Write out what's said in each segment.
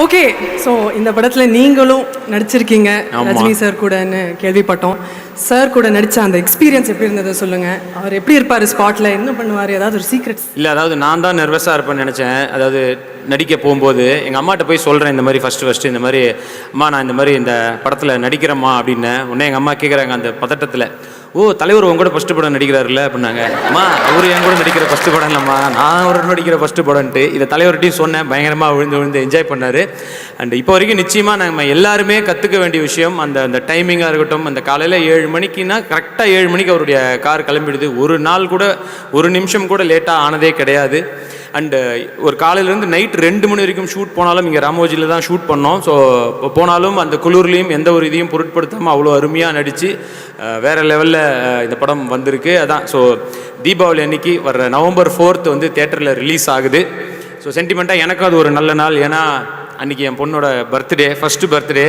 Okay, so இந்த படத்தில் நீங்களும் நடிச்சிருக்கீங்க ரஜினி சார் கூடன்னு கேள்விப்பட்டோம். சார் கூட நடித்த அந்த எக்ஸ்பீரியன்ஸ் எப்படி இருந்ததை சொல்லுங்கள். அவர் எப்படி இருப்பார் ஸ்பாட்டில், என்ன பண்ணுவார், ஏதாவது ஒரு சீக்ரெட்ஸ்? இல்லை, அதாவது நான் தான் நர்வஸாக இருப்பேன்னு நினச்சேன். அதாவது நடிக்க போகும்போது எங்கள் அம்மாட்ட போய் சொல்கிறேன் இந்த மாதிரி ஃபஸ்ட்டு இந்த மாதிரி அம்மா நான் இந்த மாதிரி இந்த படத்தில் நடிக்கிறேம்மா அப்படின்னு. உடனே எங்கள் அம்மா கேட்குறாங்க அந்த பதட்டத்தில், ஓ தலைவர் உங்க கூட ஃபஸ்ட்டு படம் நடிக்கிறாருல்ல அப்படின்னாங்க. அம்மா அவர் என் கூட நடிக்கிற ஃபஸ்ட்டு படம் இல்லைம்மா, நான் அவர் நடிக்கிற ஃபஸ்ட்டு படம்ன்ட்டு இதை தலைவர்கிட்டையும் சொன்னேன். பயங்கரமாக விழுந்து என்ஜாய் பண்ணார். அண்ட் இப்போ வரைக்கும் நிச்சயமாக நம்ம எல்லாருமே கற்றுக்க வேண்டிய விஷயம் அந்த டைமிங்காக இருக்கட்டும். அந்த காலையில் 7 மணிக்குன்னா கரெக்டாக 7 மணிக்கு அவருடைய கார் கிளம்பிடுது. ஒரு நாள் கூட ஒரு நிமிஷம் கூட லேட்டாக ஆனதே கிடையாது. அண்டு ஒரு காலையிலேருந்து நைட் 2 மணி வரைக்கும் ஷூட் போனாலும் இங்கே ராமோஜியில் தான் ஷூட் பண்ணோம். ஸோ போனாலும் அந்த குளிர்லேயும் எந்த ஒரு இதையும் பொருட்படுத்தாமல் அவ்வளோ அருமையாக நடித்து வேறு லெவலில் இந்த படம் வந்திருக்கு. அதான் ஸோ தீபாவளி அன்னைக்கு வர்ற நவம்பர் 4th வந்து தேட்டரில் ரிலீஸ் ஆகுது. ஸோ சென்டிமெண்ட்டாக எனக்கும் அது ஒரு நல்ல நாள். ஏன்னா அன்றைக்கி என் பொண்ணோட ஃபஸ்ட்டு பர்த்டே.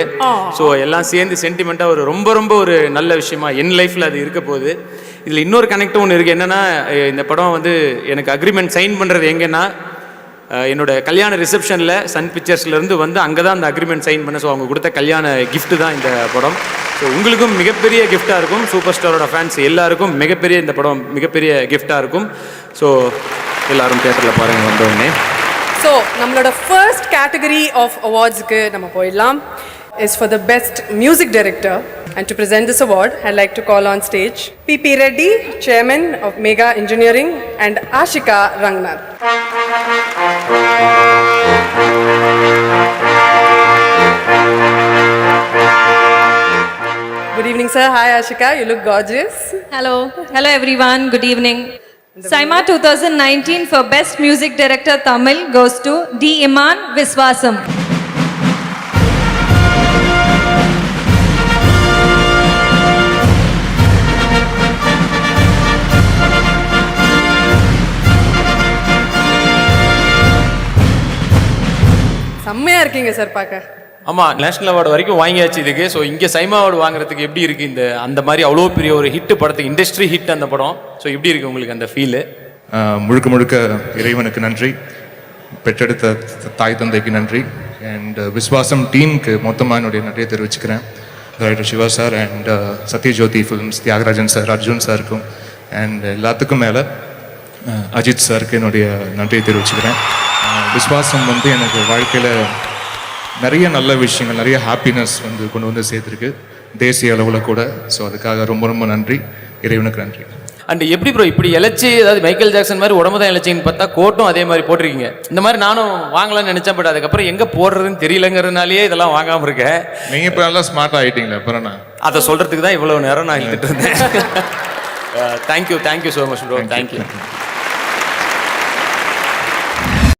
ஸோ எல்லாம் சேர்ந்து சென்டிமெண்ட்டாக ரொம்ப ஒரு நல்ல விஷயமா என் லைஃப்பில் அது இருக்க போகுது. இதில் இன்னொரு கனெக்டும் ஒன்று இருக்குது. என்னென்னா இந்த படம் வந்து எனக்கு அக்ரிமெண்ட் சைன் பண்ணுறது எங்கன்னா என்னோட கல்யாண ரிசப்ஷனில் சன் பிக்சர்ஸ்லேருந்து வந்து அங்கே தான் அந்த அக்ரிமெண்ட் சைன் பண்ண. ஸோ அவங்க கொடுத்த கல்யாண கிஃப்ட்டு தான் இந்த படம். ஸோ உங்களுக்கும் மிகப்பெரிய கிஃப்டாக இருக்கும். சூப்பர் ஸ்டாரோட ஃபேன்ஸ் எல்லாருக்கும் இந்த படம் மிகப்பெரிய கிஃப்டாக இருக்கும். ஸோ எல்லோரும் தியேட்டரில் பாருங்கள் வந்தோடனே. ஸோ நம்மளோட ஃபர்ஸ்ட் கேட்டகரி ஆஃப் அவார்ட்ஸுக்கு நம்ம போயிடலாம். is for the best music director, and to present this award I'd like to call on stage P.P. Reddy, chairman of Mega Engineering, and Ashika Rangnath. Good evening sir. Hi Ashika, you look gorgeous. Hello everyone, good evening. SIMA 2019 for best music director Tamil goes to D. Iman Viswasam. செம்மையாக இருக்கீங்க sir பார்க்க. ஆமாம், national award வரைக்கும் வாங்கியாச்சு இதுக்கு. So இங்கே SIMA award வாங்குறதுக்கு எப்படி இருக்குது அந்த மாதிரி அவ்வளோ பெரிய ஒரு ஹிட் படத்துக்கு, இண்டஸ்ட்ரி ஹிட் அந்த படம். ஸோ எப்படி இருக்குது உங்களுக்கு அந்த ஃபீலு? முழுக்க இறைவனுக்கு நன்றி, பெற்றெடுத்த தாய் தந்தைக்கு நன்றி, அண்ட் விஸ்வாசம் டீமுக்கு மொத்தமாக என்னுடைய நன்றியை தெரிவிச்சுக்கிறேன். Writer Siva sir and Sathyajyothi films Thiagarajan sir, Arjun சாருக்கும், அண்ட் எல்லாத்துக்கும் மேலே அஜித் சாருக்கு என்னுடைய நன்றியை தெரிவிச்சுக்கிறேன். விஸ்வாசம் வந்து எனக்கு வாழ்க்கையில் நிறைய நல்ல விஷயங்கள், நிறைய ஹாப்பினஸ் வந்து கொண்டு வந்து சேர்த்துருக்கு தேசிய அளவில் கூட. ஸோ அதுக்காக ரொம்ப நன்றி, இறைவனுக்கு நன்றி. அண்ட் எப்படி ப்ரோ இப்படி இழைச்சி, அதாவது மைக்கேல் ஜாக்சன் மாதிரி உடம்பு தான் இழைச்சின்னு பார்த்தா கோட்டும் அதே மாதிரி போட்டிருக்கீங்க. இந்த மாதிரி நானும் வாங்கலாம்னு நினச்சேன். பட் அதுக்கப்புறம் எங்கே போடுறதுன்னு தெரியலங்கிறதுனாலேயே இதெல்லாம் வாங்காமல் இருக்கேன். நீங்கள் இப்போ நல்லா ஸ்மார்ட்டாக ஆகிட்டீங்களா? அப்புறம் நான் அதை சொல்கிறதுக்கு தான் இவ்வளோ நேரம் நான் இழுத்துட்டு இருந்தேன். Thank you so much bro, thank you.